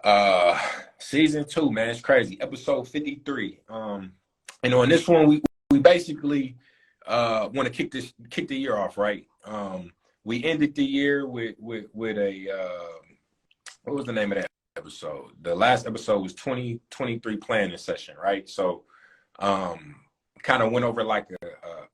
Uh, Season 2, man, it's crazy. Episode 53. And on this one, we basically want to kick the year off, right? We ended the year with a what was the name of that episode? The last episode was 2023 planning session, right? So, kind of went over like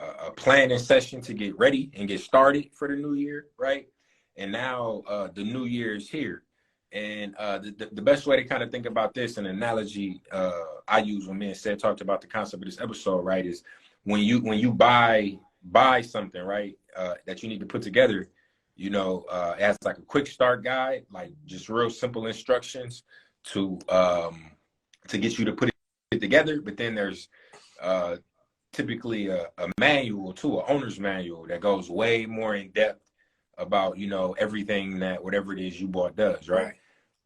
a planning session to get ready and get started for the new year, right? And now the new year is here. And the best way to kind of think about this, an analogy I use when me and Seth talked about the concept of this episode, right, is when you buy something, right, that you need to put together, it has like a quick start guide, like just real simple instructions to get you to put it together. But then there's typically a manual too, an owner's manual that goes way more in depth about everything that whatever it is you bought does, right?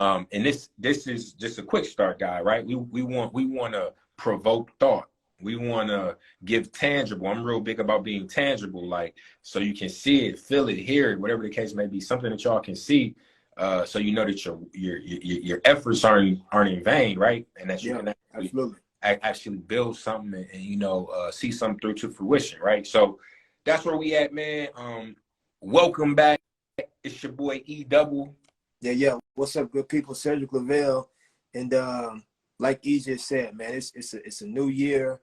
And this is just a quick start guide, right? We want to provoke thought. We want to give tangible. I'm real big about being tangible, like so you can see it, feel it, hear it, whatever the case may be, something that y'all can see, so you know that your efforts aren't in vain, right? And that you can actually build something and see something through to fruition, right? So that's where we at, man. Welcome back. It's your boy E Double. Yeah. What's up, good people? Cedric Lavelle, and like E just said, man, it's a new year.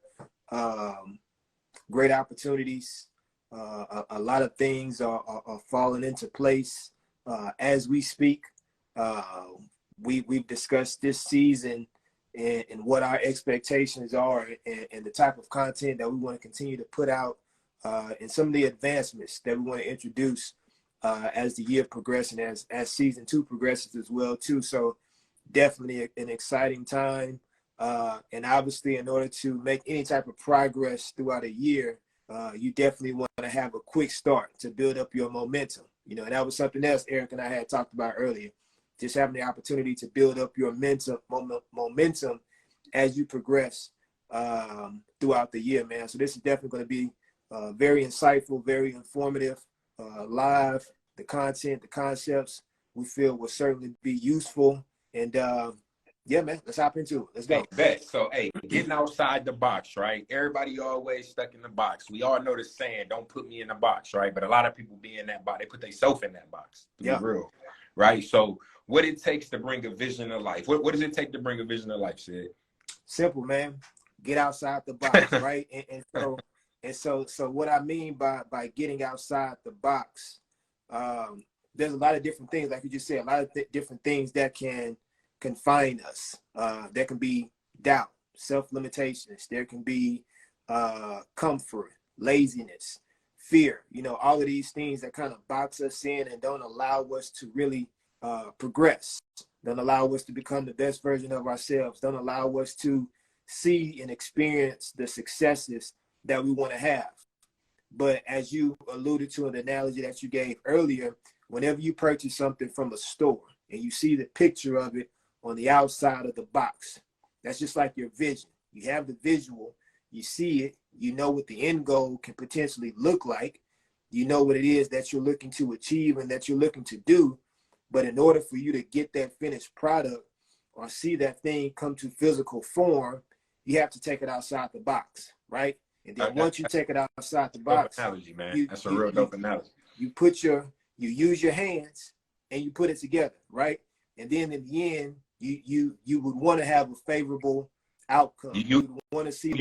Great opportunities. A lot of things are falling into place as we speak. We've discussed this season and what our expectations are and the type of content that we want to continue to put out, and some of the advancements that we want to introduce as the year progresses and as season 2 progresses as well too. So definitely an exciting time. And obviously, in order to make any type of progress throughout a year, you definitely want to have a quick start to build up your momentum. And that was something else Eric and I had talked about earlier. Just having the opportunity to build up your momentum as you progress throughout the year, man. So this is definitely going to be very insightful, very informative, live. The content, the concepts we feel will certainly be useful. And yeah, man, let's hop into it. Let's go. Hey, bet. So, getting outside the box, right? Everybody always stuck in the box. We all know the saying, don't put me in the box, right? But a lot of people be in that box. They put themselves in that box, to be real, right? So what it takes to bring a vision to life. What does it take to bring a vision to life, Sid? Simple, man. Get outside the box, right? So what I mean by getting outside the box, there's a lot of different things, like you just said, a lot of different things that can confine us. There can be doubt, self-limitations. There can be comfort, laziness, fear. All of these things that kind of box us in and don't allow us to really progress. Don't allow us to become the best version of ourselves. Don't allow us to see and experience the successes that we want to have. But as you alluded to in the analogy that you gave earlier, whenever you purchase something from a store and you see the picture of it on the outside of the box, that's just like your vision. You have the visual, you see it, you know what the end goal can potentially look like, you know what it is that you're looking to achieve and that you're looking to do. But in order for you to get that finished product or see that thing come to physical form, you have to take it outside the box, right? And then once you take it outside the box, analogy, man. That's a real dope analogy. You use your hands and you put it together, right? And then in the end, you would want to have a favorable outcome. You want to see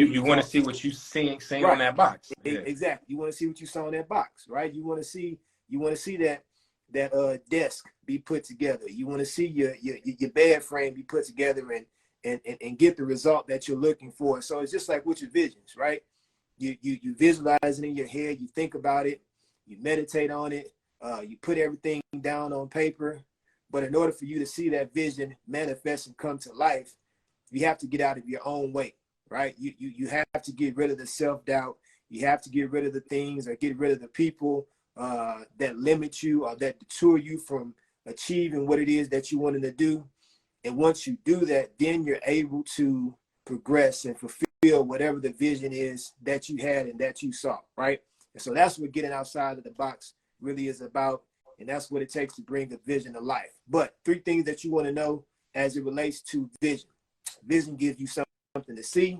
what you seeing right on that box. Yeah. Exactly. You want to see what you saw in that box, right? You want to see that desk be put together. You want to see your bed frame be put together and get the result that you're looking for. So it's just like with your visions, right? You visualize it in your head, you think about it, you meditate on it, you put everything down on paper. But in order for you to see that vision manifest and come to life, you have to get out of your own way, right? You have to get rid of the self-doubt. You have to get rid of the things or get rid of the people that limit you or that deter you from achieving what it is that you wanted to do. And once you do that, then you're able to progress and fulfill whatever the vision is that you had and that you saw, right? And so that's what getting outside of the box really is about. And that's what it takes to bring a vision to life. But 3 things that you want to know as it relates to vision. Vision gives you something to see.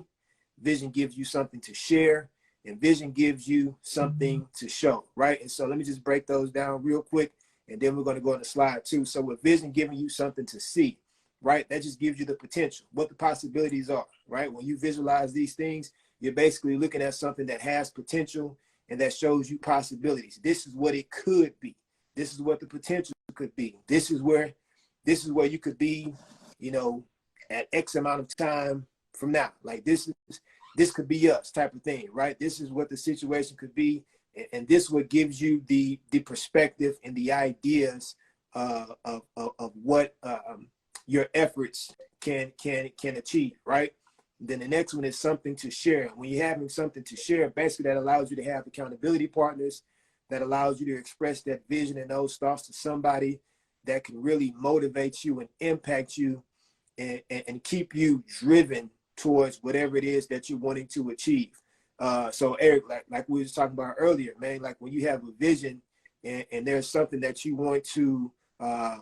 Vision gives you something to share. And vision gives you something to show, right? And so let me just break those down real quick, and then we're going to go on to slide 2. So with vision giving you something to see, right? That just gives you the potential, what the possibilities are, right? When you visualize these things, you're basically looking at something that has potential and that shows you possibilities. This is what it could be. This is what the potential could be. This is where you could be, you know, at X amount of time from now. Like this could be us type of thing, right? This is what the situation could be. And this what gives you the perspective and the ideas of what your efforts can achieve, right? Then the next one is something to share. When you're having something to share, basically that allows you to have accountability partners, that allows you to express that vision and those thoughts to somebody that can really motivate you and impact you and keep you driven towards whatever it is that you're wanting to achieve. So Eric, like we were just talking about earlier, man, like when you have a vision and there's something that you want to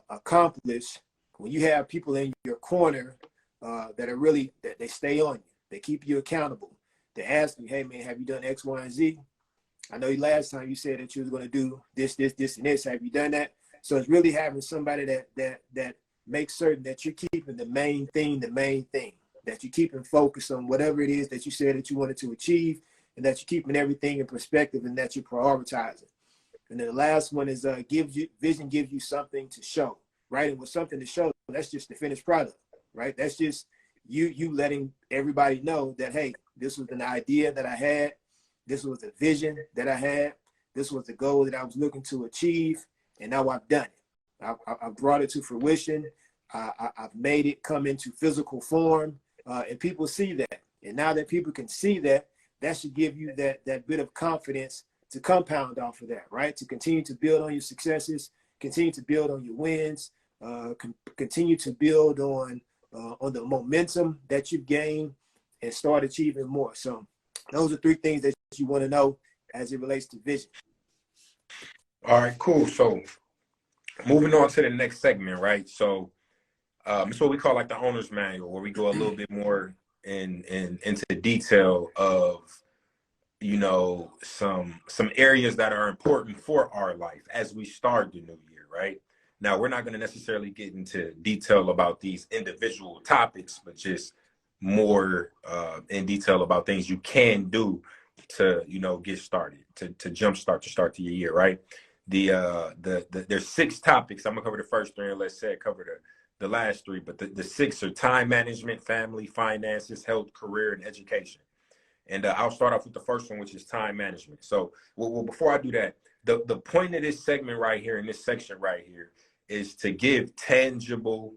accomplish, when you have people in your corner that are really, that they stay on you, they keep you accountable, they ask you, hey man, have you done X, Y, and Z? I know last time you said that you was going to do this, and this. Have you done that? So it's really having somebody that makes certain that you're keeping the main thing, that you're keeping focus on whatever it is that you said that you wanted to achieve, and that you're keeping everything in perspective and that you're prioritizing. And then the last one is vision gives you something to show, right? And with something to show, that's just the finished product, right? That's just you letting everybody know that, hey, this was an idea that I had. This was a vision that I had. This was the goal that I was looking to achieve. And now I've done it. I've brought it to fruition. I've made it come into physical form. And people see that. And now that people can see that, that should give you that bit of confidence to compound off of that, right? To continue to build on your successes, continue to build on your wins, continue to build on the momentum that you've gained and start achieving more. So those are 3 things that you want to know as it relates to vision. All right, cool. So moving on to the next segment, right? So it's what we call like the owner's manual, where we go a little bit more into detail of, you know, some areas that are important for our life as we start the new year, right? Now, we're not going to necessarily get into detail about these individual topics, but just more in detail about things you can do to, you know, get started, to jumpstart, to start your year, right? There's 6 topics. I'm gonna cover the first 3 and let's say cover the last 3, but the 6 are time management, family, finances, health, career, and education. And I'll start off with the first one, which is time management. So, well, before I do that, the point of this segment right here, in this section right here, is to give tangible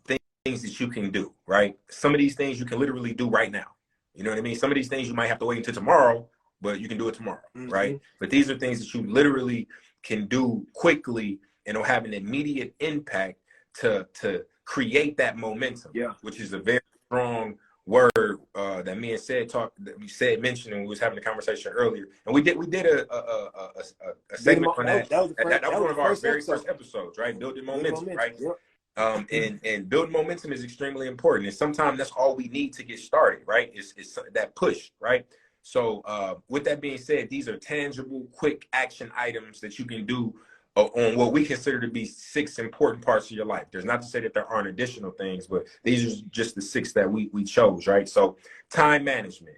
things that you can do, right? Some of these things you can literally do right now. You know what I mean? Some of these things you might have to wait until tomorrow, but you can do it tomorrow, right? But these are things that you literally can do quickly and will have an immediate impact to create that momentum, which is a very strong word that me and mentioned when we was having a conversation earlier, and we did a segment on that. That was one of our very first episodes, right? Building momentum, right? And building momentum is extremely important, and sometimes that's all we need to get started, right? Is that push, right? So with that being said, these are tangible, quick action items that you can do on what we consider to be 6 important parts of your life. There's not to say that there aren't additional things, but these are just the 6 that we chose, right? So time management.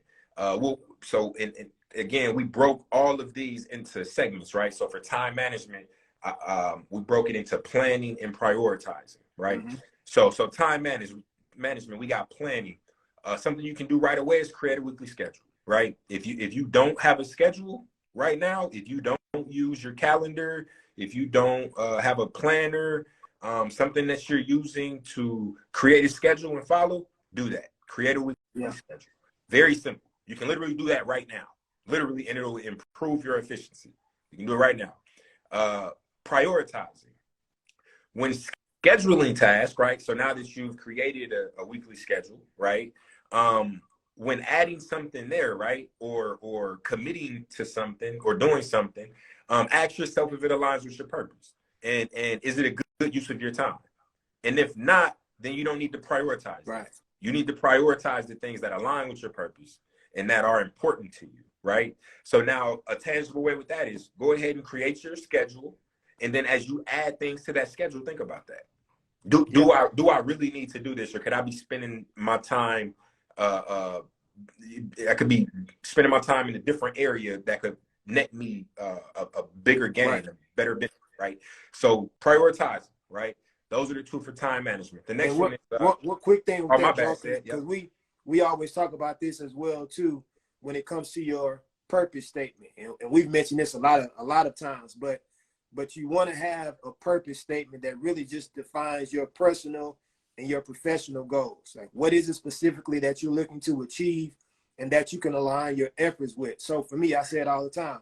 Again, we broke all of these into segments, right? So for time management, we broke it into planning and prioritizing, right? So time management, we got planning. Something you can do right away is create a weekly schedule, right? If you don't have a schedule right now, if you don't use your calendar, if you don't have a planner, something that you're using to create a schedule and follow, do that. Create a weekly schedule. Very simple. You can literally do that right now, literally, and it'll improve your efficiency. You can do it right now. Prioritizing. When scheduling tasks, right? So now that you've created a weekly schedule, right? When adding something there, right? Or committing to something or doing something, ask yourself if it aligns with your purpose. And is it a good use of your time? And if not, then you don't need to prioritize Right. that. You need to prioritize the things that align with your purpose and that are important to you, right? So now a tangible way with that is go ahead and create your schedule. And then as you add things to that schedule, think about that. Do I really need to do this, or could I be spending my time I could be spending my time in a different area that could net me a bigger gain, Right. a better business, right? So prioritize, right? Those are the two for time management. The next And one is what quick thing with oh, my that, bad, bro, said, because yep. we always talk about this as well too when it comes to your purpose statement, and we've mentioned this a lot of times, but you want to have a purpose statement that really just defines your personal and your professional goals. Like, what is it specifically that you're looking to achieve and that you can align your efforts with? So for me, I say it all the time,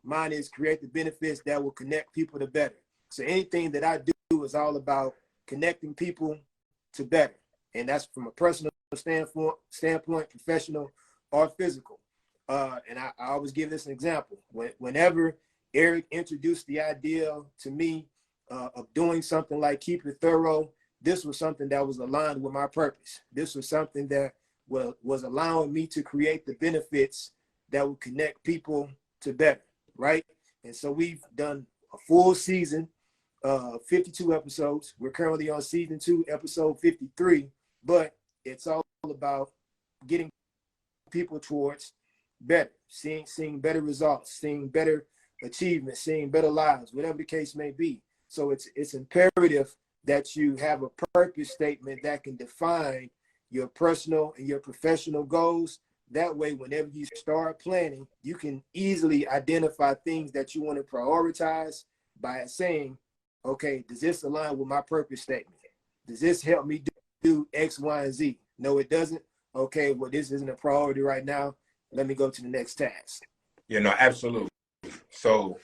mine is create the benefits that will connect people to better. So anything that I do is all about connecting people to better. And that's from a personal standpoint, professional or physical. And I always give this an example. Whenever Eric introduced the idea to me of doing something like Keep It Thorough, this was something that was aligned with my purpose. This was something that was allowing me to create the benefits that would connect people to better, right? And so we've done a full season, 52 episodes. We're currently on season 2, episode 53, but it's all about getting people towards better, seeing better results, seeing better achievements, seeing better lives, whatever the case may be. So it's imperative that you have a purpose statement that can define your personal and your professional goals. That way, whenever you start planning, you can easily identify things that you want to prioritize by saying, okay, does this align with my purpose statement? Does this help me do X, Y, and Z? No, it doesn't. Okay, well, this isn't a priority right now. Let me go to the next task. Absolutely. So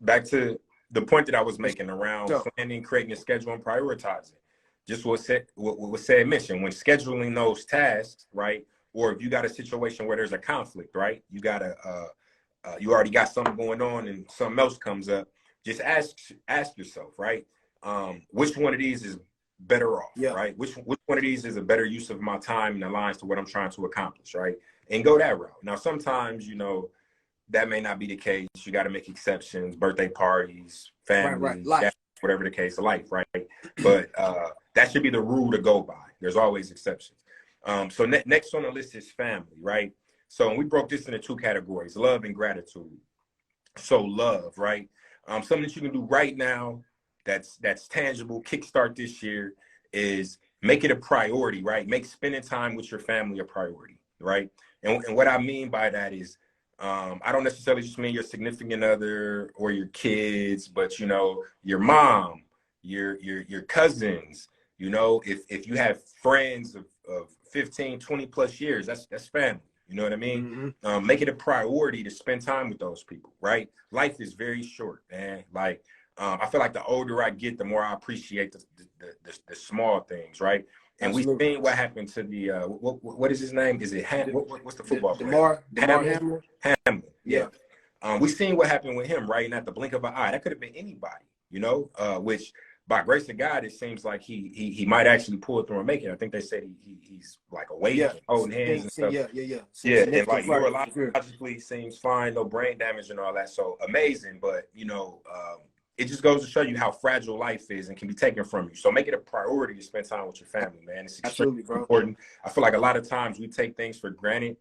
back to the point that I was making around planning, creating a schedule, and prioritizing. Just what was said mentioned, when scheduling those tasks, right? Or if you got a situation where there's a conflict, right? You got you already got something going on and something else comes up. Just ask yourself, right? Which one of these is better off, right? Which one of these is a better use of my time and aligns to what I'm trying to accomplish, right? And go that route. Now, sometimes, that may not be the case. You got to make exceptions, birthday parties, family, life. Whatever the case, life, right? But that should be the rule to go by. There's always exceptions. So next on the list is family, right? So we broke this into 2 categories, love and gratitude. So love, right? Something that you can do right now that's tangible, kickstart this year, is make it a priority, right? Make spending time with your family a priority, right? And what I mean by that is, I don't necessarily just mean your significant other or your kids, but your mom, your cousins, if you have friends of 15, 20 plus years, that's family. You know what I mean? Mm-hmm. Make it a priority to spend time with those people, right? Life is very short, man. Like, I feel like the older I get, the more I appreciate the small things, right? And we've seen what happened to the what is his name? Is it what's the football player? Hamlin. Hamlin. Yeah. We've seen what happened with him, right? And at the blink of an eye, that could have been anybody, which by grace of God, it seems like he might actually pull it through and make it. I think they said he's like awake, holding hands and stuff. Yeah, and like neurologically seems fine, no brain damage and all that. So amazing, but it just goes to show you how fragile life is and can be taken from you. So make it a priority to spend time with your family, man. It's extremely important. I feel like a lot of times we take things for granted.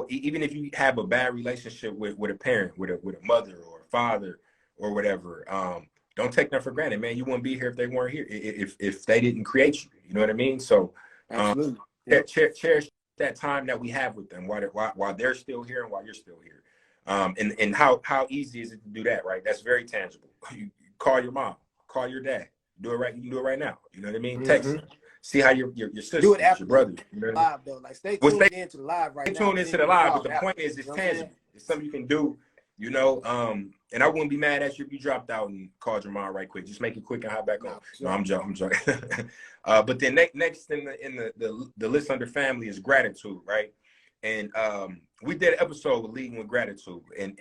Even if you have a bad relationship with a parent, with a mother or a father or whatever, don't take them for granted, man. You wouldn't be here if they weren't here, if they didn't create you. You know what I mean? So cherish that time that we have with them while they're still here and while you're still here. And how easy is it to do that, right? That's very tangible. You call your mom, call your dad. Do it right. You can do it right now. You know what I mean? Text them. See how your sister, do it after your brother, you know live though. Like stay tuned into the live right now. Stay tuned into the live, but the point is, it's tangible. It's something you can do. And I wouldn't be mad at you if you dropped out and called your mom right quick. Just make it quick and hop back on. No, I'm joking. But then next in the list under family is gratitude, right? And we did an episode with leading with gratitude, and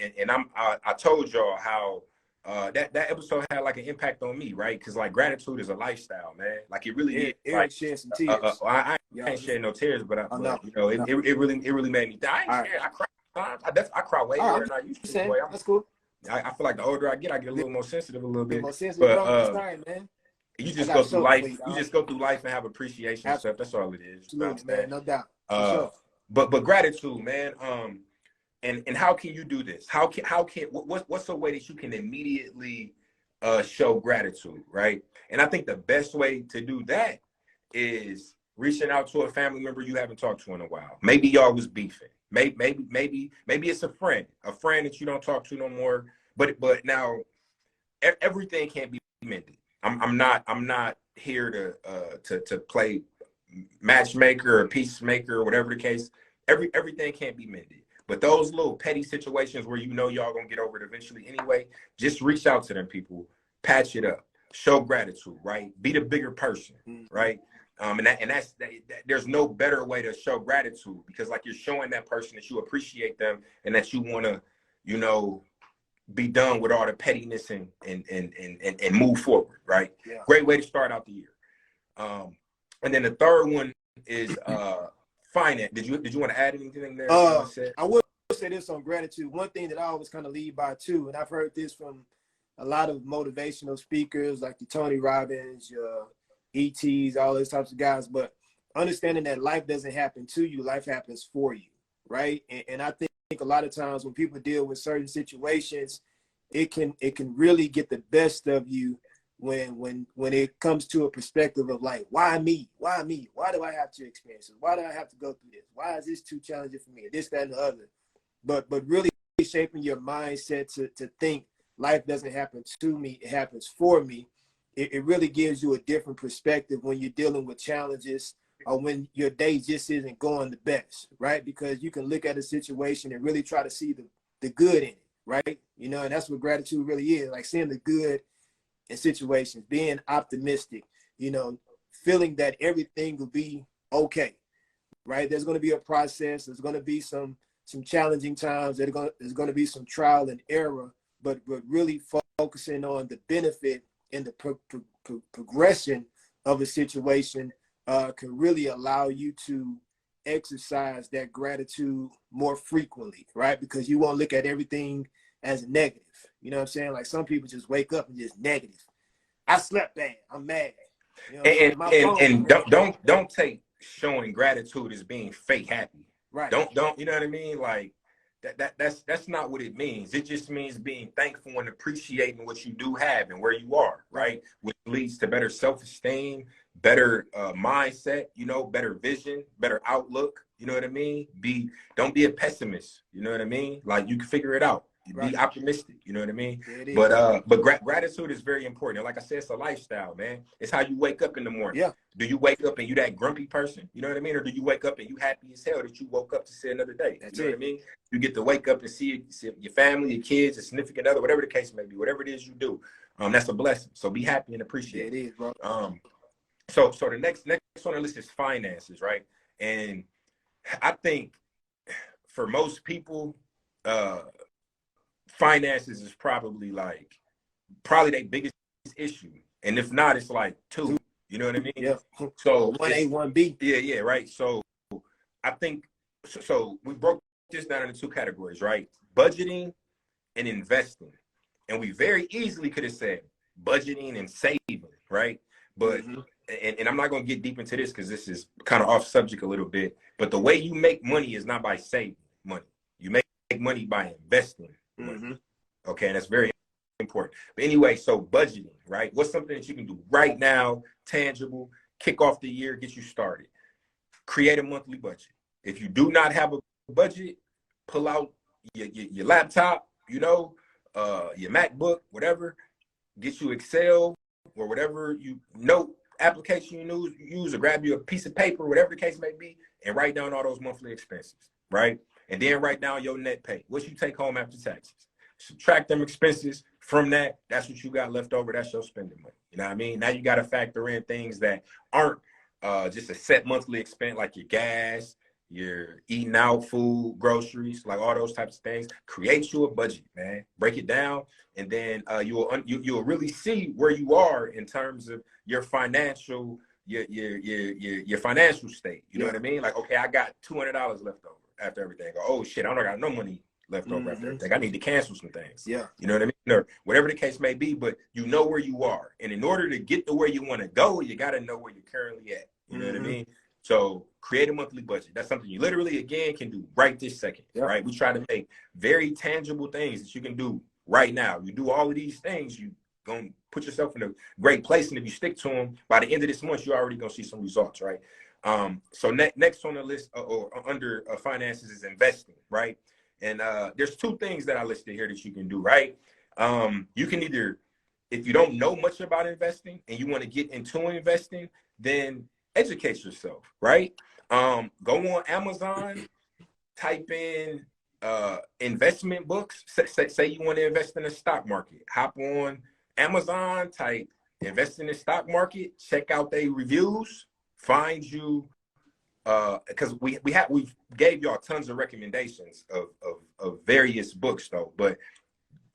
I told y'all how that episode had like an impact on me, right? Because like gratitude is a lifestyle, man. Like it really is. Eric Like shed some tears. I Yeah, ain't shed no tears, but oh, no, you know, no. it really made me die. I ain't All right. scared. I cry. I cry way Oh, more I'm than I used just to, saying. boy. That's cool. I feel like the older I get a little more sensitive a little Be bit. more sensitive, But bro. It's time, man. you I just got go a through shoulder for life. you, You dog. just go through life and have appreciation and stuff. That's all it is. You Absolutely, man. understand? No doubt. For Uh, sure. but gratitude, man. And how can you do this? How can what's a way that you can immediately show gratitude, right? And I think the best way to do that is reaching out to a family member you haven't talked to in a while. Maybe y'all was beefing. Maybe it's a friend that you don't talk to no more. But now everything can't be mended. I'm not here to play matchmaker or peacemaker or whatever the case. Everything can't be mended. But those little petty situations where you know y'all gonna get over it eventually anyway, just reach out to them people, patch it up, show gratitude, right? Be the bigger person, right? That's there's no better way to show gratitude because like you're showing that person that you appreciate them and that you want to, you know, be done with all the pettiness and move forward, right? Yeah. Great way to start out the year. And then the third one is finance. Did you want to add anything there? I would say this on gratitude. One thing that I always kind of lead by too, and I've heard this from a lot of motivational speakers like the Tony Robbins, ETs, all those types of guys, but understanding that life doesn't happen to you, life happens for you, right? And I think a lot of times when people deal with certain situations, it can really get the best of you when it comes to a perspective of like, why me? Why me? Why do I have to experience this? Why do I have to go through this? Why is this too challenging for me? This, that, and the other. But really shaping your mindset to think life doesn't happen to me, it happens for me. It really gives you a different perspective when you're dealing with challenges or when your day just isn't going the best, right? Because you can look at a situation and really try to see the good in it, right? You know, and that's what gratitude really is, like seeing the good in situations, being optimistic, you know, feeling that everything will be okay, right? There's going to be a process. There's going to be some challenging times. There's going to be some trial and error, but really focusing on the benefit and the progression of a situation can really allow you to exercise that gratitude more frequently, right? Because you won't look at everything as negative. You know what I'm saying? Like some people just wake up and just negative. I slept bad. I'm mad. You know what I'm saying? My phone. And don't take showing gratitude as being fake happy. Right. Don't you know what I mean? Like that's not what it means. It just means being thankful and appreciating what you do have and where you are, right? Which leads to better self-esteem, better mindset, you know, better vision, better outlook. You know what I mean? Don't be a pessimist. You know what I mean? Like you can figure it out. Be optimistic. You know what I mean? But gratitude is very important. And like I said, it's a lifestyle, man. It's how you wake up in the morning. Yeah. Do you wake up and you that grumpy person? You know what I mean? Or do you wake up and you happy as hell that you woke up to see another day? That's you know what I mean? You get to wake up and see your family, your kids, your significant other, whatever the case may be, whatever it is you do. That's a blessing. So be happy and appreciate it. It is, bro. So the next on the list is finances, right? And I think for most people, finances is probably their biggest issue. And if not, it's like two. You know what I mean? Yeah. So 1A, 1B. Yeah, right. So I think so we broke this down into two categories, right? Budgeting and investing. And we very easily could have said budgeting and saving, right? But and I'm not going to get deep into this because this is kind of off subject a little bit. But the way you make money is not by saving money. You make money by investing money. Okay, and that's very important. But anyway, so budgeting, right? What's something that you can do right now, tangible, kick off the year, get you started? Create a monthly budget. If you do not have a budget, pull out your laptop, you know, your MacBook, whatever, get you Excel or whatever you note application you use, or grab you a piece of paper, whatever the case may be, and write down all those monthly expenses, right? And then write down your net pay, what you take home after taxes. Subtract them expenses from that. That's what you got left over. That's your spending money. You know what I mean? Now you got to factor in things that aren't just a set monthly expense, like your gas, you're eating out, food, groceries, like all those types of things. Create you a budget, man. Break it down, and then you'll really see where you are in terms of your financial your financial state. You know what I mean? Like, okay, I got $200 left over after everything. Oh shit, I don't got no money left over after everything. I need to cancel some things. Yeah. You know what I mean? Or whatever the case may be, but you know where you are. And in order to get to where you want to go, you got to know where you're currently at. You know what I mean? So create a monthly budget. That's something you literally, again, can do right this second, right? We try to make very tangible things that you can do right now. You do all of these things, you going to put yourself in a great place. And if you stick to them, by the end of this month, you're already going to see some results, right? So next on the list or under finances is investing, right? And there's two things that I listed here that you can do, right? You can either, if you don't know much about investing and you want to get into investing, then educate yourself, right? Go on Amazon, type in investment books. Say you want to invest in the stock market. Hop on Amazon, type invest in the stock market, check out their reviews, find you because we gave y'all tons of recommendations of various books though, but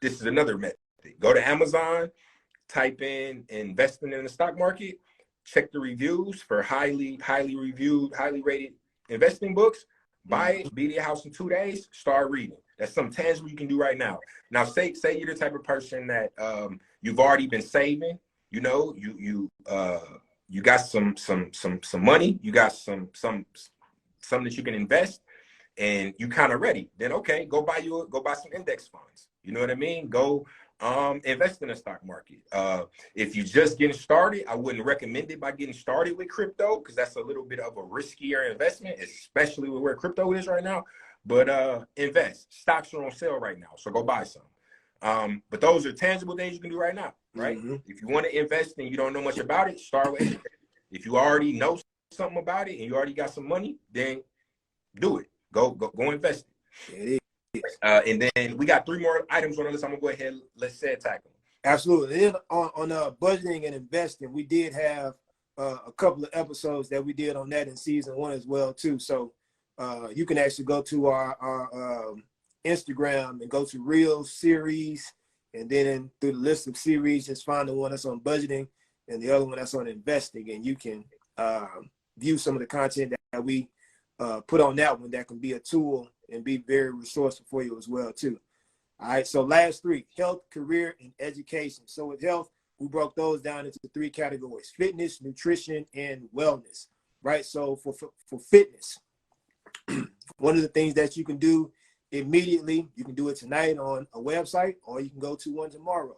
this is another method. Go to Amazon, type in investing in the stock market, check the reviews for highly reviewed, highly rated investing books, buy it, be at your house in 2 days, start reading. That's something tangible you can do right now. Now say you're the type of person that you've already been saving, you know, you got some money, you got some that you can invest, and you kind of ready. Then okay, go buy some index funds. You know what I mean? Go invest in the stock market. If you're just getting started, I wouldn't recommend it by getting started with crypto because that's a little bit of a riskier investment, especially with where crypto is right now. But invest. Stocks are on sale right now, so go buy some. But those are tangible things you can do right now, right? If you want to invest and you don't know much about it, start with education. If you already know something about it and you already got some money, then do it. Go invest it. And then we got 3 more items on the list. I'm gonna go ahead. Let's say tackle. Absolutely. And then on budgeting and investing, we did have a couple of episodes that we did on that in season 1 as well too. So you can actually go to our Instagram and go to Real Series, and then through the list of series, just find the one that's on budgeting and the other one that's on investing, and you can view some of the content that we put on that one that can be a tool and be very resourceful for you as well too. All right, so last 3: health, career, and education. So with health, we broke those down into 3 categories: fitness, nutrition, and wellness, right? So for fitness, one of the things that you can do immediately, you can do it tonight on a website, or you can go to one tomorrow.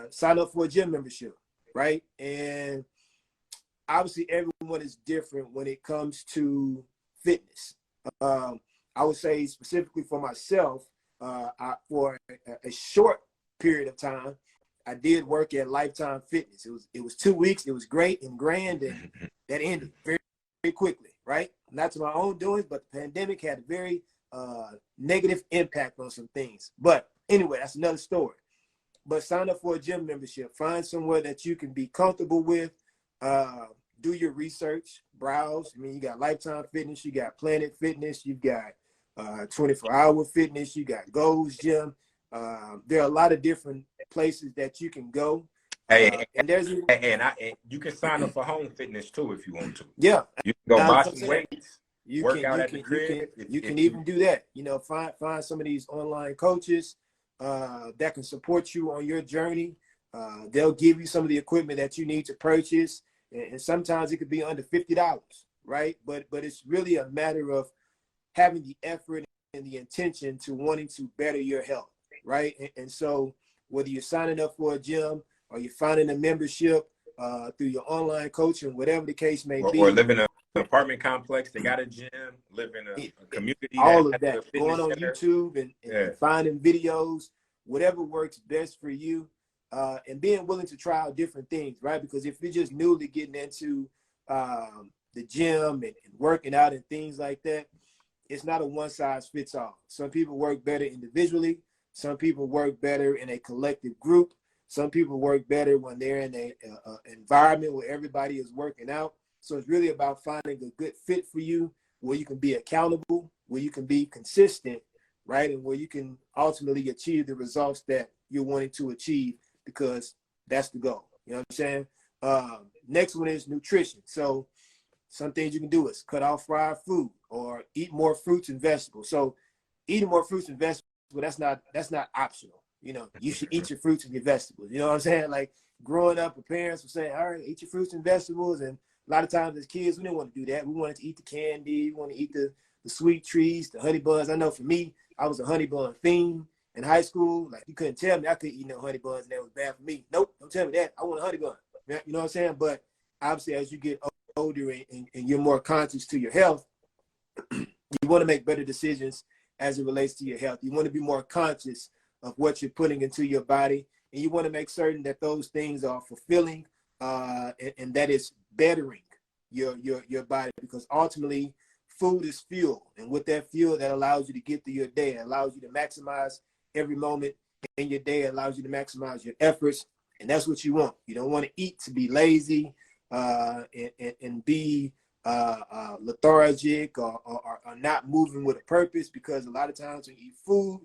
Sign up for a gym membership, right? And obviously everyone is different when it comes to fitness. I would say specifically for myself, for a short period of time, I did work at Lifetime Fitness. It was 2 weeks. It was great and grand, and that ended very, very quickly, right? Not to my own doings, but the pandemic had a very negative impact on some things. But anyway, that's another story. But sign up for a gym membership. Find somewhere that you can be comfortable with. Do your research, browse. I mean, you got Lifetime Fitness, you got Planet Fitness, you've got 24-hour fitness, you got Gold's Gym. There are a lot of different places that you can go. And you can sign up for home fitness too if you want to. Yeah, you can go buy some weights. You can even do that. You know, find some of these online coaches that can support you on your journey. They'll give you some of the equipment that you need to purchase, and sometimes it could be under $50, right? But it's really a matter of having the effort and the intention to wanting to better your health, right? And so whether you're signing up for a gym or you're finding a membership through your online coaching, whatever the case may be, or live in an apartment complex, they got a gym, live in a community. All of that, going on YouTube and finding videos, whatever works best for you, and being willing to try out different things, right? Because if you're just newly getting into the gym and working out and things like that, it's not a one-size-fits-all. Some people work better individually. Some people work better in a collective group. Some people work better when they're in an environment where everybody is working out. So it's really about finding a good fit for you where you can be accountable, where you can be consistent, right? And where you can ultimately achieve the results that you're wanting to achieve, because that's the goal. You know what I'm saying? Next one is nutrition. So some things you can do is cut off fried food or eat more fruits and vegetables. So eating more fruits and vegetables, that's not optional. You know, you should eat your fruits and your vegetables. You know what I'm saying? Like growing up, the parents would say, all right, eat your fruits and vegetables. And a lot of times as kids, we didn't want to do that. We wanted to eat the candy. We want to eat the sweet treats, the honey buns. I know for me, I was a honey bun fiend in high school. Like you couldn't tell me I couldn't eat no honey buns and that was bad for me. Nope, don't tell me that. I want a honey bun. You know what I'm saying? But obviously as you get older and you're more conscious to your health, you want to make better decisions as it relates to your health. You want to be more conscious of what you're putting into your body, and you want to make certain that those things are fulfilling and that it's bettering your body, because ultimately food is fuel, and with that fuel, that allows you to get through your day. It allows you to maximize every moment in your day. It allows you to maximize your efforts, and that's what you want. You don't want to eat to be lazy and be lethargic or not moving with a purpose, because a lot of times when you eat food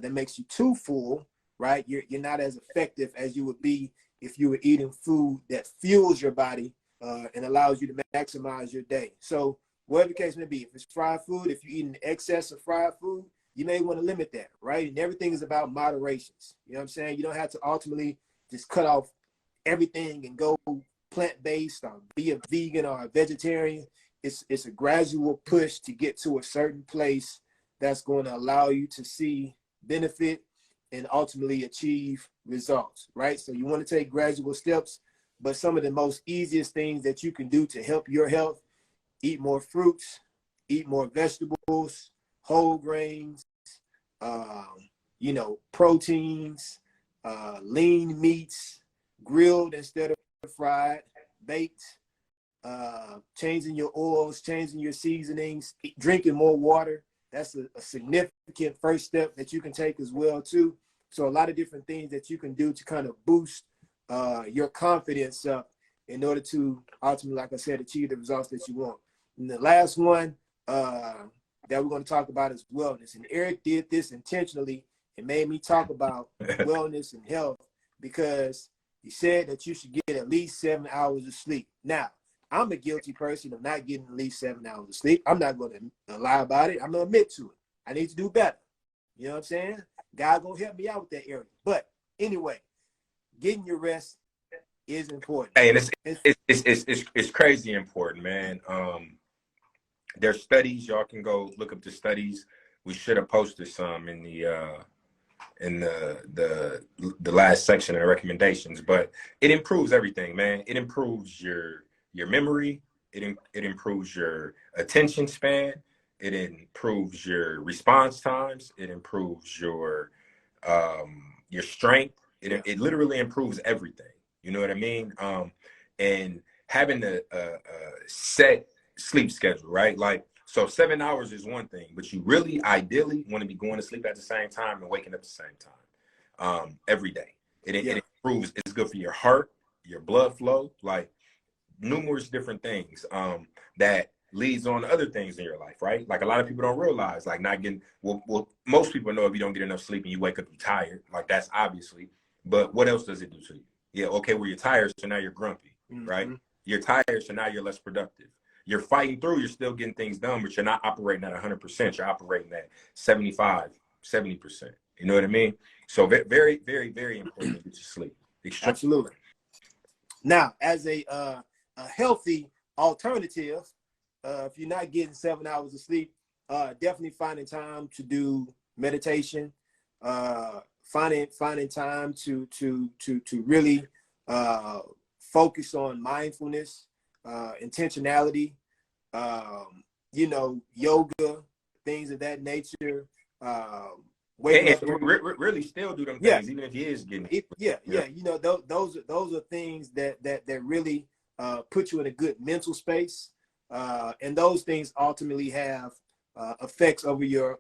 that makes you too full, right, you're not as effective as you would be if you were eating food that fuels your body and allows you to maximize your day. So whatever the case may be, if it's fried food, if you're eating excess of fried food, you may want to limit that, right? And everything is about moderations. You know what I'm saying? You don't have to ultimately just cut off everything and go plant-based or be a vegan or a vegetarian. It's a gradual push to get to a certain place that's going to allow you to see benefit and ultimately achieve results, right? So you want to take gradual steps, but some of the most easiest things that you can do to help your health: eat more fruits, eat more vegetables, whole grains, proteins, lean meats, grilled instead of fried, baked, changing your oils, changing your seasonings, drinking more water. That's a significant first step that you can take as well too. So a lot of different things that you can do to kind of boost your confidence up in order to ultimately, like I said, achieve the results that you want. And the last one that we're going to talk about is wellness. And Eric did this intentionally and made me talk about wellness and health, because he said that you should get at least 7 hours of sleep. Now, I'm a guilty person of not getting at least 7 hours of sleep. I'm not going to lie about it. I'm going to admit to it. I need to do better. You know what I'm saying? God going to help me out with that area. But anyway, getting your rest is important. Hey, and it's crazy important, man. There's studies. Y'all can go look up the studies. We should have posted some in the last section of the recommendations, but it improves everything, man. It improves your memory. It improves your attention span. It improves your response times. It improves your strength. It literally improves everything. You know what I mean? And having a set sleep schedule, right? Like, so 7 hours is one thing, but you really ideally want to be going to sleep at the same time and waking up at the same time every day. It improves. It's good for your heart, your blood flow, like numerous different things that leads on to other things in your life, right? Like a lot of people don't realize, like not getting, well, most people know if you don't get enough sleep and you wake up, you're tired. Like that's obviously, but what else does it do to you? Yeah, okay, well, you're tired, so now you're grumpy, right? You're tired, so now you're less productive. You're fighting through, you're still getting things done, but you're not operating at 100%. You're operating at 75, 70%. You know what I mean? So very, very, very important to get your sleep. Absolutely. Now, as a healthy alternative, if you're not getting 7 hours of sleep, definitely finding time to do meditation, finding time to really focus on mindfulness, intentionality, yoga, things of that nature. Really still do them things, even if he is getting it. Those are things that really put you in a good mental space, and those things ultimately have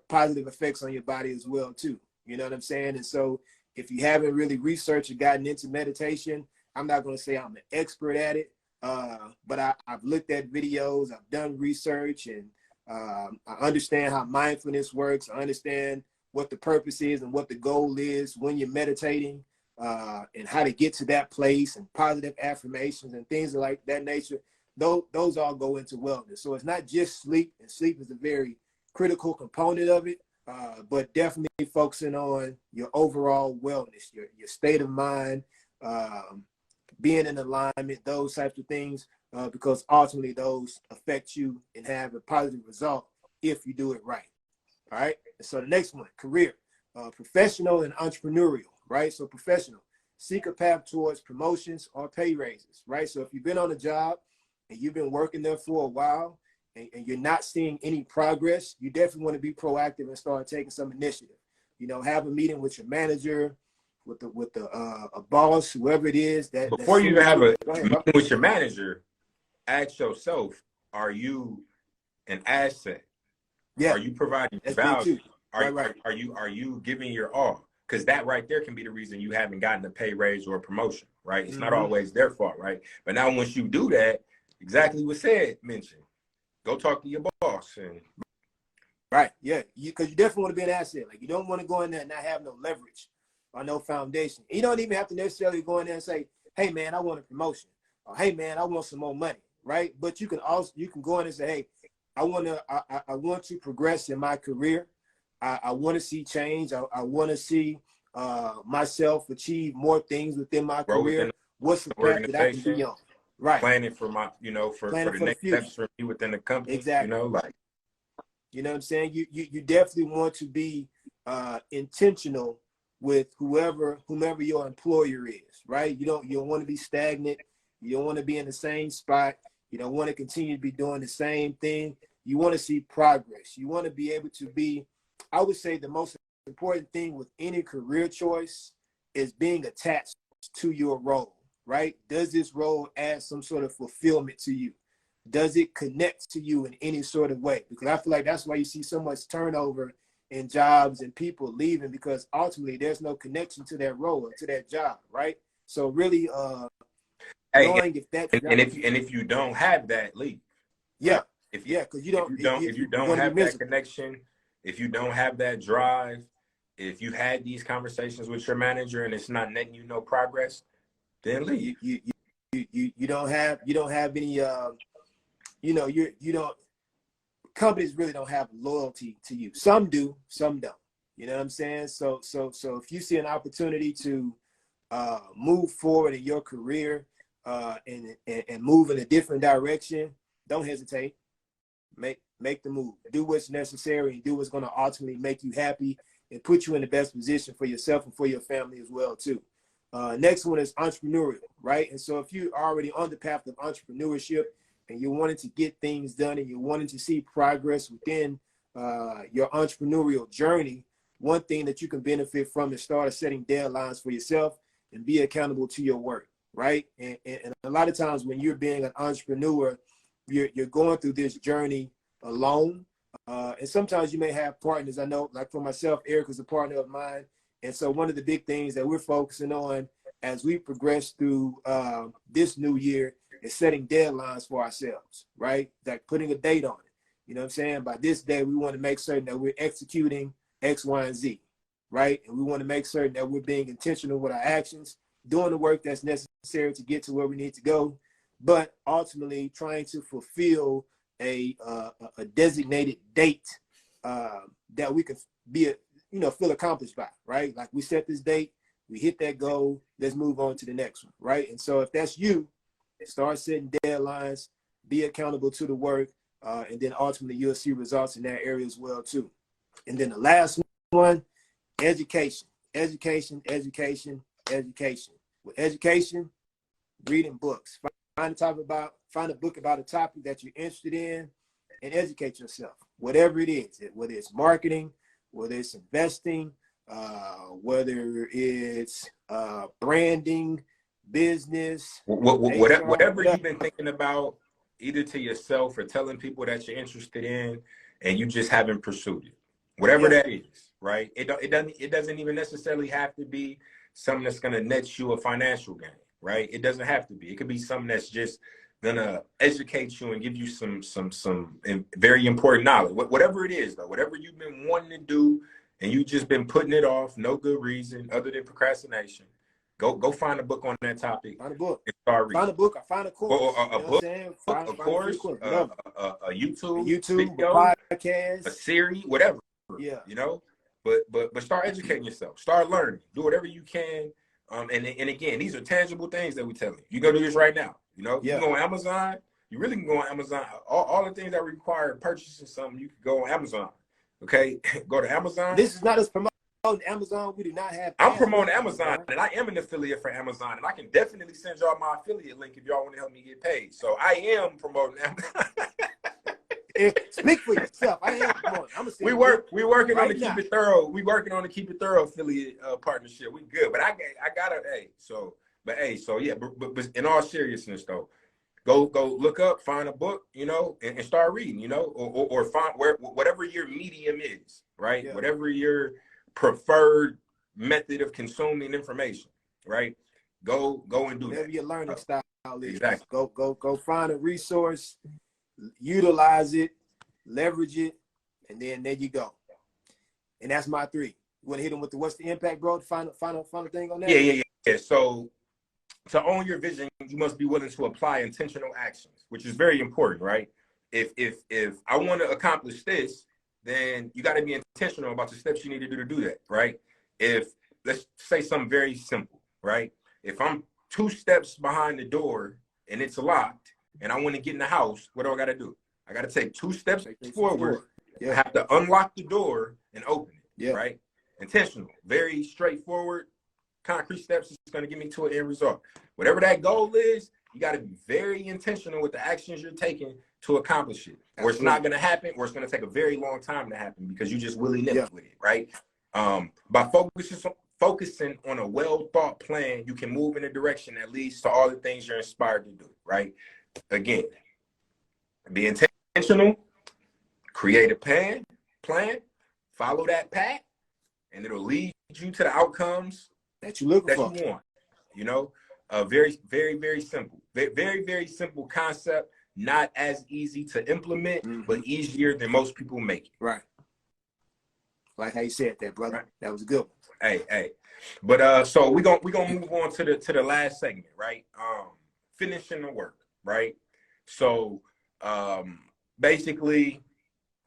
positive effects on your body as well too. You know what I'm saying? And so if you haven't really researched or gotten into meditation, I'm not going to say I'm an expert at it, but I've looked at videos, I've done research, and I understand how mindfulness works. I understand what the purpose is and what the goal is when you're meditating, and how to get to that place, and positive affirmations and things like that nature. Those all go into wellness. So it's not just sleep, and sleep is a very critical component of it, but definitely focusing on your overall wellness, your state of mind, being in alignment, those types of things, because ultimately those affect you and have a positive result if you do it right. All right. So the next one, career, professional and entrepreneurial, right? So professional, seek a path towards promotions or pay raises, right? So if you've been on a job and you've been working there for a while, and you're not seeing any progress, you definitely want to be proactive and start taking some initiative. You know, have a meeting with your manager, with a boss, whoever it is that Before you even suits have you. a Go ahead, bro. meeting with your manager, ask yourself, are you an asset? Yeah, Are you providing that's big value? too. Right. Are you giving your all? Because that right there can be the reason you haven't gotten a pay raise or a promotion, right? It's not Mm-hmm. always their fault, right? But now once you do that, exactly what said mentioned, go talk to your boss. And Right. Yeah. Because you definitely want to be an asset. Like, you don't want to go in there and not have no leverage or no foundation. You don't even have to necessarily go in there and say, "Hey man, I want a promotion," or "Hey man, I want some more money." Right. But you can go in and say, "Hey, I want to progress in my career. I want to see change. I want to see myself achieve more things within my grow within career. What's the the path that I can be organization, on?" Right. planning for my, for Planning the for the next future. steps for me within the company, Exactly. like You know what I'm saying? You definitely want to be intentional with whomever your employer is, right? You don't want to be stagnant. You don't want to be in the same spot. You don't want to continue to be doing the same thing. You want to see progress. You want to be able to be, I would say the most important thing with any career choice is being attached to your role, right? Does this role add some sort of fulfillment to you? Does it connect to you in any sort of way? Because I feel like that's why you see so much turnover in jobs and people leaving, because ultimately there's no connection to that role or to that job, right? So really hey, knowing if that and job, if you don't have that, leave, right? yeah, yeah, because you don't, If you you're don't going to be have that miserable. connection, if you don't have that drive, if you had these conversations with your manager and it's not netting you no progress, then leave. You don't have any you don't, companies really don't have loyalty to you. Some do, some don't. You know what I'm saying? So if you see an opportunity to move forward in your career, and move in a different direction, don't hesitate. Make the move. Do what's necessary and do what's going to ultimately make you happy and put you in the best position for yourself and for your family as well too. Next one is entrepreneurial, right? And so if you're already on the path of entrepreneurship and you're wanting to get things done and you're wanting to see progress within your entrepreneurial journey, one thing that you can benefit from is start setting deadlines for yourself and be accountable to your work, right? And a lot of times when you're being an entrepreneur, you're going through this journey alone. And sometimes you may have partners. I know, like for myself, Eric is a partner of mine. And so one of the big things that we're focusing on as we progress through this new year is setting deadlines for ourselves, right? Like putting a date on it. You know what I'm saying? By this day, we want to make certain that we're executing X, Y, and Z, right? And we want to make certain that we're being intentional with our actions, doing the work that's necessary to get to where we need to go, but ultimately trying to fulfill a designated date that we can be, feel accomplished by, right? Like we set this date, we hit that goal, let's move on to the next one, right? And so if that's you, start setting deadlines, be accountable to the work, and then ultimately you'll see results in that area as well too. And then the last one, education, education, education, education. With education, reading books. Find a book about a topic that you're interested in and educate yourself. Whatever it is, whether it's marketing, whether it's investing, whether it's branding, business, HR, Whatever whatever. you've been thinking about, either to yourself or telling people that you're interested in, and you just haven't pursued it. Whatever Yeah. that is, right? It doesn't even necessarily have to be something that's going to net you a financial gain, right? It doesn't have to be. It could be something that's just gonna educate you and give you some very important knowledge. Whatever it is, though, whatever you've been wanting to do and you just been putting it off, no good reason other than procrastination. Go find a book on that topic. Find a book. And start reading. Find a book. Or find a course. Or a book, Find a a free course, course. a YouTube video, a podcast, a series, whatever. Yeah. You know, but start educating yourself. Start learning. Do whatever you can. And again, these are tangible things that we tell you. You go do this right now. You know, you can go on Amazon. You really can go on Amazon. All the things that require purchasing something, you can go on Amazon. Okay, go to Amazon. This is not us promoting Amazon. We do not have. I'm promoting Amazon, and I am an affiliate for Amazon, and I can definitely send y'all my affiliate link if y'all want to help me get paid. So I am promoting Amazon. Speak for yourself. I am promoting. We working on the Keep It Thorough. We working on the Keep It Thorough affiliate partnership. We good, but I gotta so yeah. But in all seriousness though, go look up, find a book, you know, and start reading, you know, or find whatever your medium is, right? Yeah. Whatever your preferred method of consuming information, right? Go and do whatever that. Your learning style is. Exactly. Go find a resource, utilize it, leverage it, and then there you go. And that's my 3. You want to hit them with what's the impact, bro? Final thing on that? Yeah. So to own your vision, you must be willing to apply intentional actions, which is very important, right? If I want to accomplish this, then you got to be intentional about the steps you need to do that, right? If let's say something very simple, right? If I'm 2 steps behind the door and it's locked and I want to get in the house, what do I got to do? I got to take 2 steps forward. Yeah. I have to unlock the door and open it, right? Intentional, very straightforward, concrete steps is going to get me to an end result. Whatever that goal is, you got to be very intentional with the actions you're taking to accomplish it. Or it's not going to happen, or it's going to take a very long time to happen because you just willy-nilly with it, right? By focusing on a well-thought plan, you can move in a direction that leads to all the things you're inspired to do, right? Again, be intentional, create a plan, follow that path, and it'll lead you to the outcomes that you look for. You want. You know, very, very, very simple. Very, very simple concept. Not as easy to implement, but easier than most people make it. Right. Like how you said that, brother. Right. That was a good one. Hey. But so we're gonna move on to the last segment, right? Finishing the work, right? So basically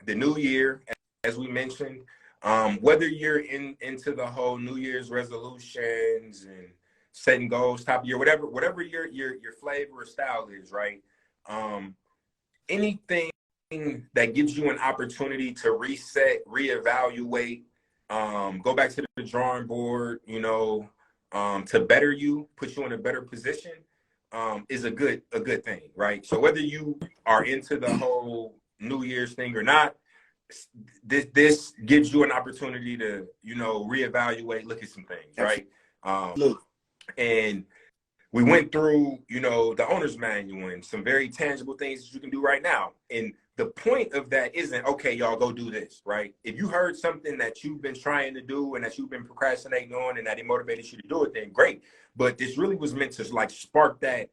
the new year, as we mentioned, whether you're into the whole New Year's resolutions and setting goals, top of year, whatever your flavor or style is, right? Anything that gives you an opportunity to reset, reevaluate, go back to the drawing board, you know, to better you, put you in a better position, is a good thing, right? So whether you are into the whole New Year's thing or not, this gives you an opportunity to, you know, reevaluate, look at some things, right? And we went through, you know, the owner's manual and some very tangible things that you can do right now. And the point of that isn't, okay, y'all go do this, right? If you heard something that you've been trying to do and that you've been procrastinating on and that it motivated you to do it, then great. But this really was meant to like spark that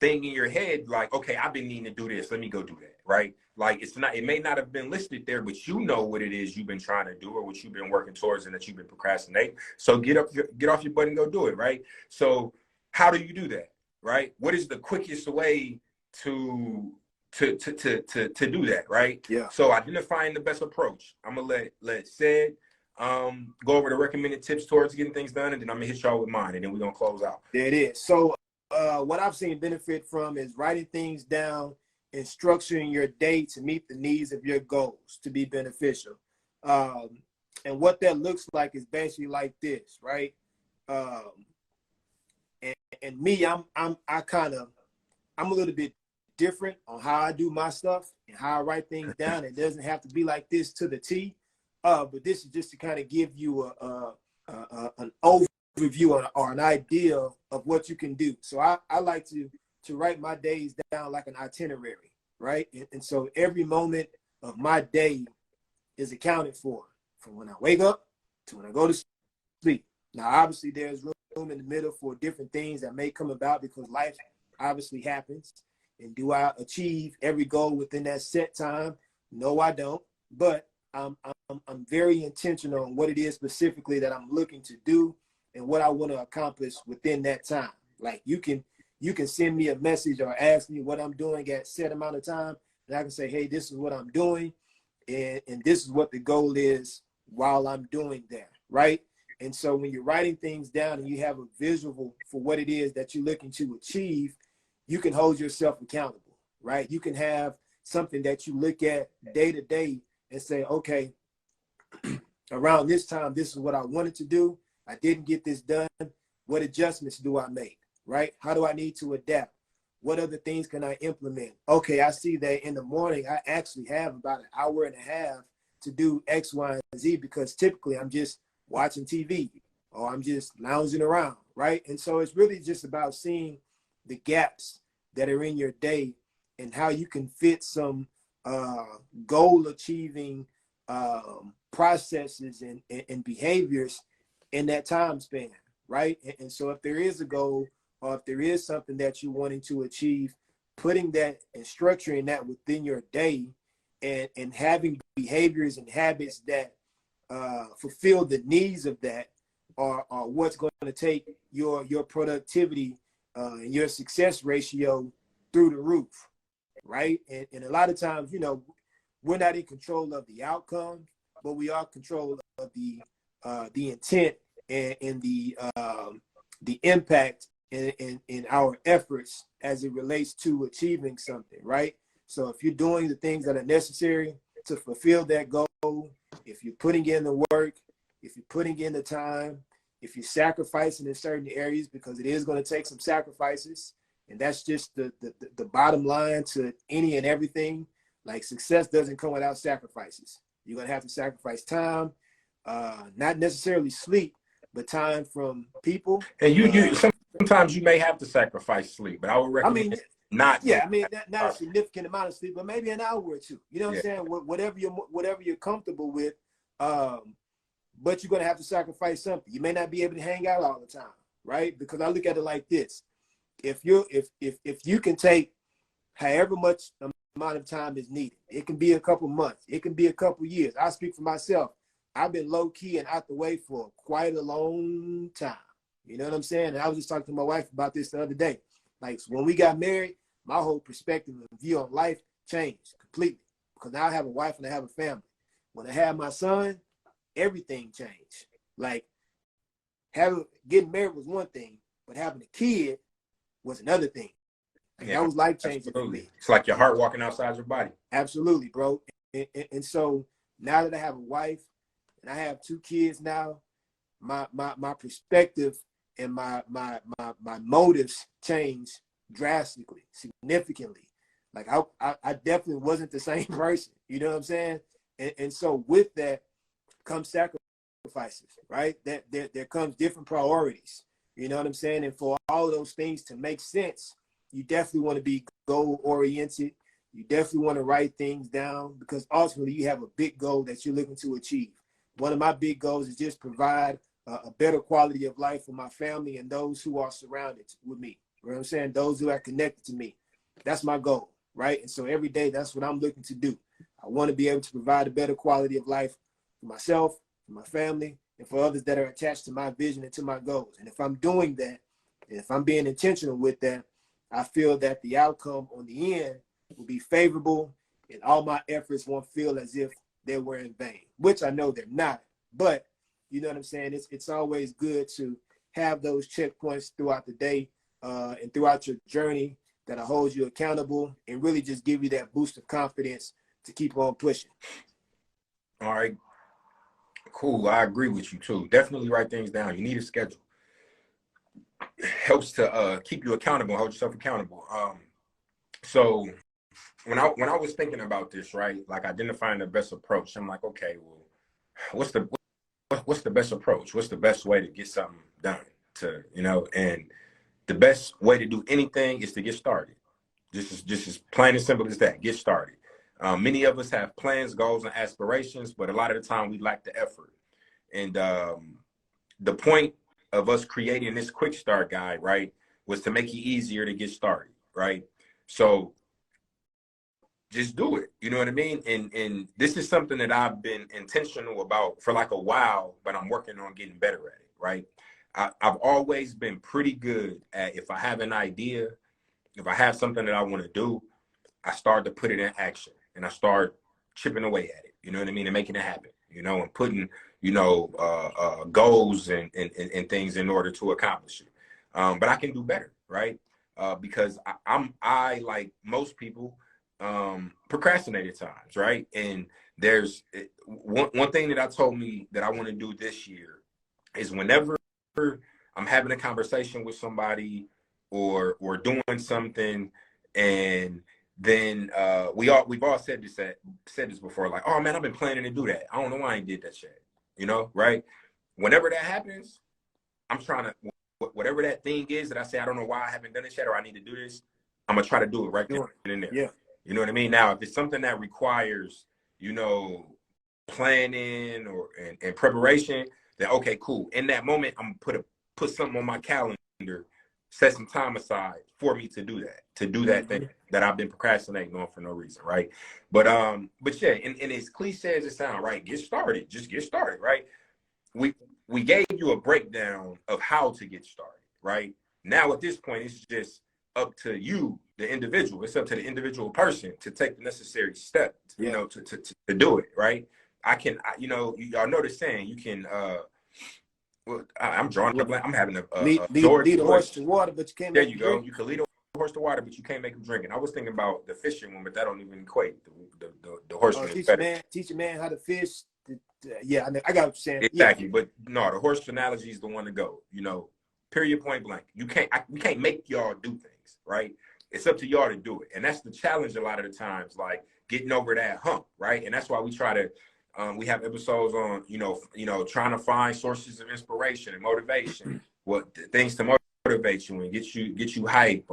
thing in your head, like, okay, I've been needing to do this. Let me go do that, right? Like it may not have been listed there, but you know what it is you've been trying to do or what you've been working towards and that you've been procrastinating. So get off your butt and go do it, right? So how do you do that, right? What is the quickest way to do that, right? Yeah. So identifying the best approach. I'm gonna let Sid go over the recommended tips towards getting things done, and then I'm gonna hit y'all with mine, and then we're gonna close out. There it is. So what I've seen benefit from is writing things down and structuring your day to meet the needs of your goals to be beneficial. And what that looks like is basically like this, right? And me, I'm a little bit different on how I do my stuff and how I write things down. It doesn't have to be like this to the T, but this is just to kind of give you an overview or an idea of what you can do. So I like to write my days down like an itinerary, right? And so every moment of my day is accounted for, from when I wake up to when I go to sleep. Now, obviously, there's room in the middle for different things that may come about because life obviously happens. And do I achieve every goal within that set time? No, I don't. But I'm very intentional on what it is specifically that I'm looking to do and what I want to accomplish within that time. Like you can send me a message or ask me what I'm doing at set amount of time, and I can say, hey, this is what I'm doing, and this is what the goal is while I'm doing that, right? And so when you're writing things down and you have a visual for what it is that you're looking to achieve, you can hold yourself accountable, right? You can have something that you look at day to day and say, okay, around this time, this is what I wanted to do. I didn't get this done. What adjustments do I make, right? How do I need to adapt? What other things can I implement? Okay, I see that in the morning, I actually have about an hour and a half to do X, Y, and Z because typically I'm just watching TV or I'm just lounging around, right? And so it's really just about seeing the gaps that are in your day and how you can fit some goal achieving processes and behaviors in that time span, right? And so if there is a goal or if there is something that you're wanting to achieve, putting that and structuring that within your day and having behaviors and habits that fulfill the needs of that are what's going to take your productivity and your success ratio through the roof, right? And a lot of times, you know, we're not in control of the outcome, but we are in control of the intent and the impact in our efforts as it relates to achieving something, right? So if you're doing the things that are necessary to fulfill that goal, if you're putting in the work, if you're putting in the time, if you're sacrificing in certain areas, because it is going to take some sacrifices, and that's just the bottom line to any and everything. Like success doesn't come without sacrifices. You're going to have to sacrifice time, not necessarily sleep, but time from people. And you sometimes you may have to sacrifice sleep, but I would I mean, recommend not yeah, to. I mean, not a significant amount of sleep, but maybe an hour or two. You know what Yeah. I'm saying? Whatever you're comfortable with, but you're gonna have to sacrifice something. You may not be able to hang out all the time, right? Because I look at it like this: if you can take however much amount of time is needed, it can be a couple months, it can be a couple years. I speak for myself. I've been low key and out the way for quite a long time. You know what I'm saying? And I was just talking to my wife about this the other day. Like when we got married, my whole perspective and view on life changed completely because now I have a wife and I have a family. When I had my son, everything changed. Like getting married was one thing, but having a kid was another thing. Like, Yeah, that was life changing for absolutely. me. It's like your heart walking outside your body. Absolutely, bro. And so now that I have a wife and I have two kids now, my perspective and my motives changed drastically, significantly. Like I definitely wasn't the same person. You know what I'm saying? And so with that comes sacrifices, right? That there comes different priorities. You know what I'm saying? And for all of those things to make sense, you definitely want to be goal oriented. You definitely want to write things down because ultimately you have a big goal that you're looking to achieve. One of my big goals is just provide a better quality of life for my family and those who are surrounded with me. You know what I'm saying? Those who are connected to me. That's my goal, right? And so every day, that's what I'm looking to do. I want to be able to provide a better quality of life for myself, for my family, and for others that are attached to my vision and to my goals. And if I'm doing that, and if I'm being intentional with that, I feel that the outcome on the end will be favorable and all my efforts won't feel as if they were in vain, which I know they're not. But you know what I'm saying? It's always good to have those checkpoints throughout the day and throughout your journey that holds you accountable and really just give you that boost of confidence to keep on pushing. All right, cool. I agree with you too. Definitely write things down. You need a schedule. It helps to keep you accountable, hold yourself accountable. So when I was thinking about this, right, like identifying the best approach, I'm like, okay, well, what's the best approach? What's the best way to get something done? And the best way to do anything is to get started. Just as plain and simple as that. Get started. Many of us have plans, goals, and aspirations, but a lot of the time we lack the effort. And the point of us creating this quick start guide, right, was to make it easier to get started, right? So just do it. You know what I mean? And this is something that I've been intentional about for like a while, but I'm working on getting better at it, right? I've always been pretty good at, if I have an idea, if I have something that I want to do, I start to put it in action and I start chipping away at it. You know what I mean? And making it happen, you know, and putting, you know, goals and things in order to accomplish it. But I can do better, right? Because I like most people, procrastinate at times, right? And there's one thing that I told me that I want to do this year is whenever I'm having a conversation with somebody or doing something, and then we've all said this before, like, oh man, I've been planning to do that. I don't know why I ain't did that shit. You know, right? Whenever that happens, I'm trying to, whatever that thing is that I say, I don't know why I haven't done this yet, or I need to do this, I'm gonna try to do it right then and there. Yeah. You know what I mean? Now, if it's something that requires, you know, planning or and preparation, then okay, cool. In that moment, I'm gonna put something on my calendar, set some time aside for me to do that thing that I've been procrastinating on for no reason, right? But yeah, and as cliche as it sounds, right? Get started. Just get started, right? We gave you a breakdown of how to get started, right? Now at this point, it's just up to you, the individual. It's up to the individual person to take the necessary step, you know, to do it, right? You know, y'all know the saying, you can, well, I'm drawing a blank. I'm having a lead a horse to water, but you can't there make you him go. drink. You can lead a horse to water, but you can't make him drink it. I was thinking about the fishing one, but that don't even equate. The horseman is better. Teach a man how to fish. Yeah, I got what you're saying. Exactly, but no, the horse analogy is the one to go. You know, period, point blank. We can't make y'all do things, right? It's up to y'all to do it, and that's the challenge a lot of the times, like getting over that hump, right? And that's why we try to. We have episodes on, you know, trying to find sources of inspiration and motivation, what things to motivate you and get you hype,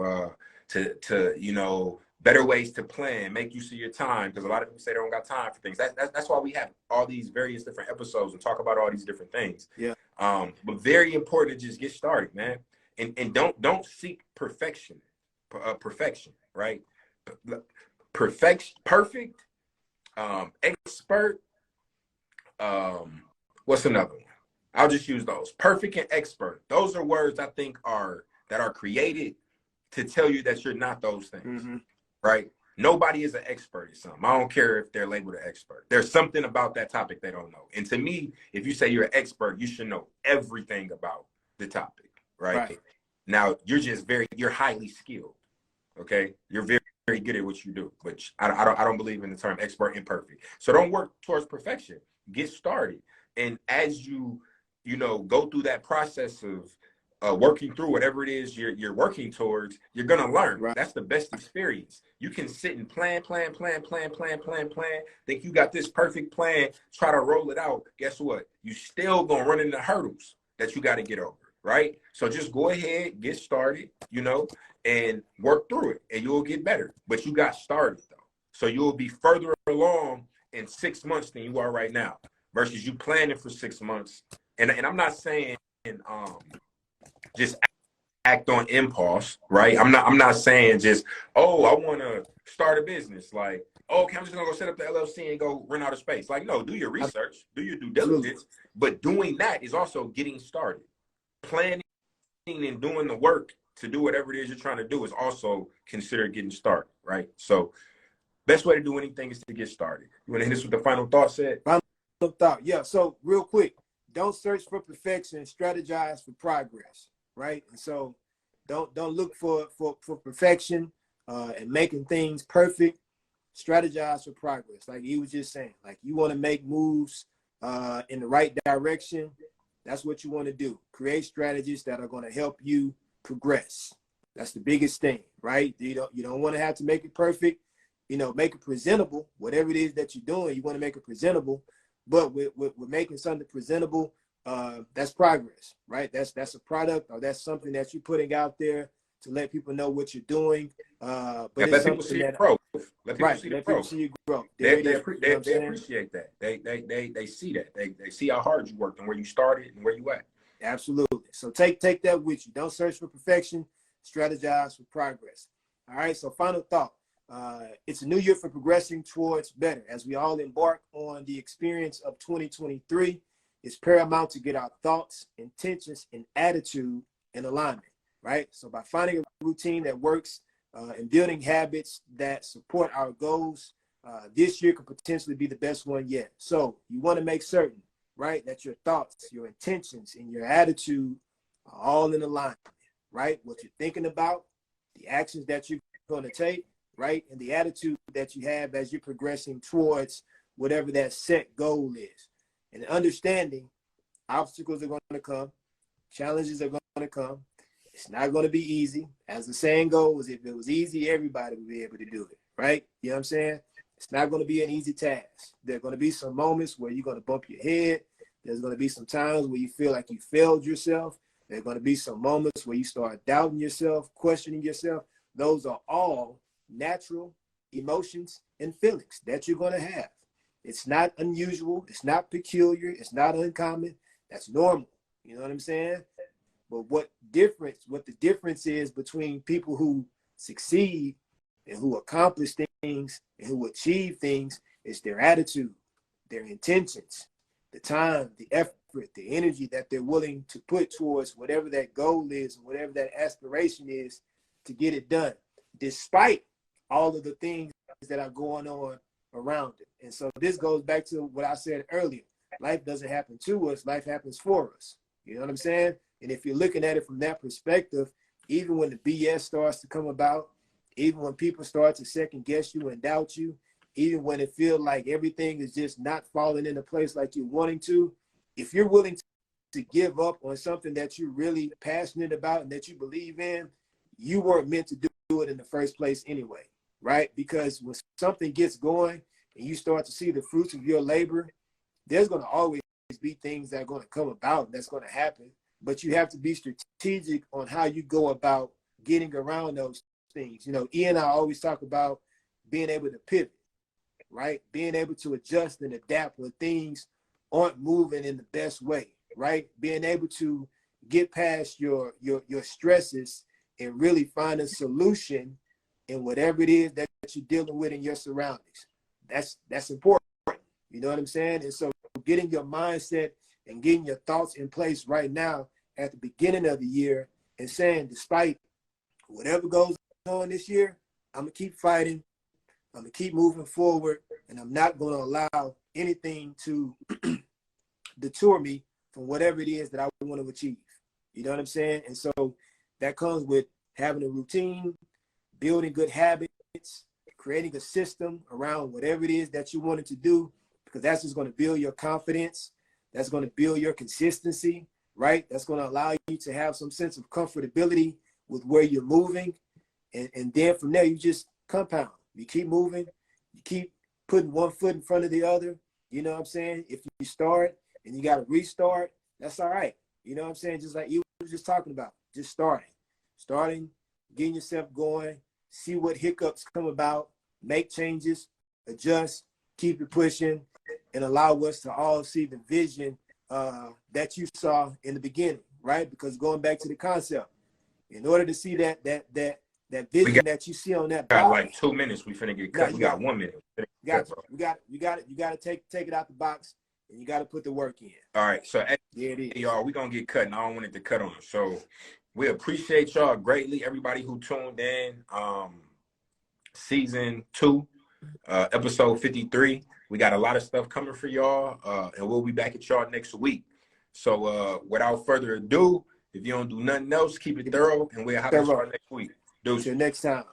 to you know, better ways to plan, make use of your time, because a lot of people say they don't got time for things. That's why we have all these various different episodes and talk about all these different things. Yeah. But very important to just get started, man, and don't seek perfection, right? Perfect, expert. What's another one? I'll just use those. Perfect and expert. Those are words I think are created to tell you that you're not those things, right? Nobody is an expert at something. I don't care if they're labeled an expert. There's something about that topic they don't know. And to me, if you say you're an expert, you should know everything about the topic, right? Now, you're highly skilled, okay? You're very good at what you do, but I don't believe in the term expert and perfect. So don't work towards perfection. Get started, and as you know, go through that process of working through whatever it is you're working towards, you're gonna learn. That's the best experience. You can sit and plan, think you got this perfect plan, try to roll it out. Guess what? You still gonna run into hurdles that you got to get over, right? So just go ahead, get started, you know, and work through it, and you'll get better. But you got started though, so you'll be further along in 6 months than you are right now, versus you planning for 6 months. And I'm not saying just act on impulse, right? I'm not saying just, oh, I want to start a business, like, oh, okay, I'm just gonna go set up the LLC and go rent out of space. Like, no, do your research, do your due diligence, but doing that is also getting started. Planning and doing the work to do whatever it is you're trying to do is also considered getting started, right? So best way to do anything is to get started. You want to hit us with the final thought, Sid? Final thought, yeah. So real quick, don't search for perfection, strategize for progress, right? And so don't look for perfection and making things perfect. Strategize for progress, like he was just saying. Like, you want to make moves in the right direction. That's what you want to do. Create strategies that are going to help you progress. That's the biggest thing, right? You don't want to have to make it perfect. You know, make it presentable. Whatever it is that you're doing, you want to make it presentable. But with making something presentable, that's progress, right? That's a product, or that's something that you're putting out there to let people know what you're doing. But let people see your growth. Let people see the growth. People see your growth. They appreciate that. They see that. They see how hard you worked and where you started and where you at. Absolutely. So take that with you. Don't search for perfection. Strategize for progress. All right. So final thought. It's a new year for progressing towards better. As we all embark on the experience of 2023, it's paramount to get our thoughts, intentions, and attitude in alignment, right? So by finding a routine that works and building habits that support our goals, this year could potentially be the best one yet. So you want to make certain, right, that your thoughts, your intentions, and your attitude are all in alignment, right? What you're thinking about, the actions that you're going to take, right? And the attitude that you have as you're progressing towards whatever that set goal is. And understanding obstacles are going to come, challenges are going to come. It's not going to be easy. As the saying goes, if it was easy, everybody would be able to do it, right? You know what I'm saying? It's not going to be an easy task. There are going to be some moments where you're going to bump your head. There's going to be some times where you feel like you failed yourself. There are going to be some moments where you start doubting yourself, questioning yourself. Those are all natural emotions and feelings that you're going to have. It's not unusual. It's not peculiar. It's not uncommon. That's normal. You know what I'm saying? But what the difference is between people who succeed and who accomplish things and who achieve things is their attitude, their intentions, the time, the effort, the energy that they're willing to put towards whatever that goal is and whatever that aspiration is to get it done, despite all of the things that are going on around it. And so this goes back to what I said earlier. Life doesn't happen to us, life happens for us. You know what I'm saying? And if you're looking at it from that perspective, even when the BS starts to come about, even when people start to second guess you and doubt you, even when it feels like everything is just not falling into place like you're wanting to, if you're willing to give up on something that you're really passionate about and that you believe in, you weren't meant to do it in the first place anyway, right? Because when something gets going and you start to see the fruits of your labor, there's going to always be things that are going to come about that's going to happen. But you have to be strategic on how you go about getting around those things. You know, E and I always talk about being able to pivot, right? Being able to adjust and adapt when things aren't moving in the best way, right? Being able to get past your stresses and really find a solution in whatever it is that you're dealing with in your surroundings. That's important. You know what I'm saying? And so getting your mindset and getting your thoughts in place right now at the beginning of the year and saying, despite whatever goes on this year, I'm going to keep fighting. I'm going to keep moving forward, and I'm not going to allow anything to detour me from whatever it is that I want to achieve. You know what I'm saying? And so that comes with having a routine, building good habits, creating a system around whatever it is that you wanted to do, because that's just going to build your confidence. That's going to build your consistency, right? That's going to allow you to have some sense of comfortability with where you're moving. And then from there, you just compound. You keep moving. You keep putting one foot in front of the other. You know what I'm saying? If you start and you got to restart, that's all right. You know what I'm saying? Just like you were just talking about, just starting, getting yourself going, see what hiccups come about, make changes, adjust, keep it pushing, and allow us to all see the vision that you saw in the beginning, right? Because going back to the concept, in order to see that vision that you see on that got box, like 2 minutes. We finna get cut. We got 1 minute. You got to take it out the box, and you got to put the work in. All right. So Yeah, it is. y'all, we gonna get cut, and I don't want it to cut on us. So we appreciate y'all greatly, everybody who tuned in. Season 2, episode 53. We got a lot of stuff coming for y'all, and we'll be back at y'all next week. So without further ado, if you don't do nothing else, keep it thorough, and we'll have y'all next week. Till next time.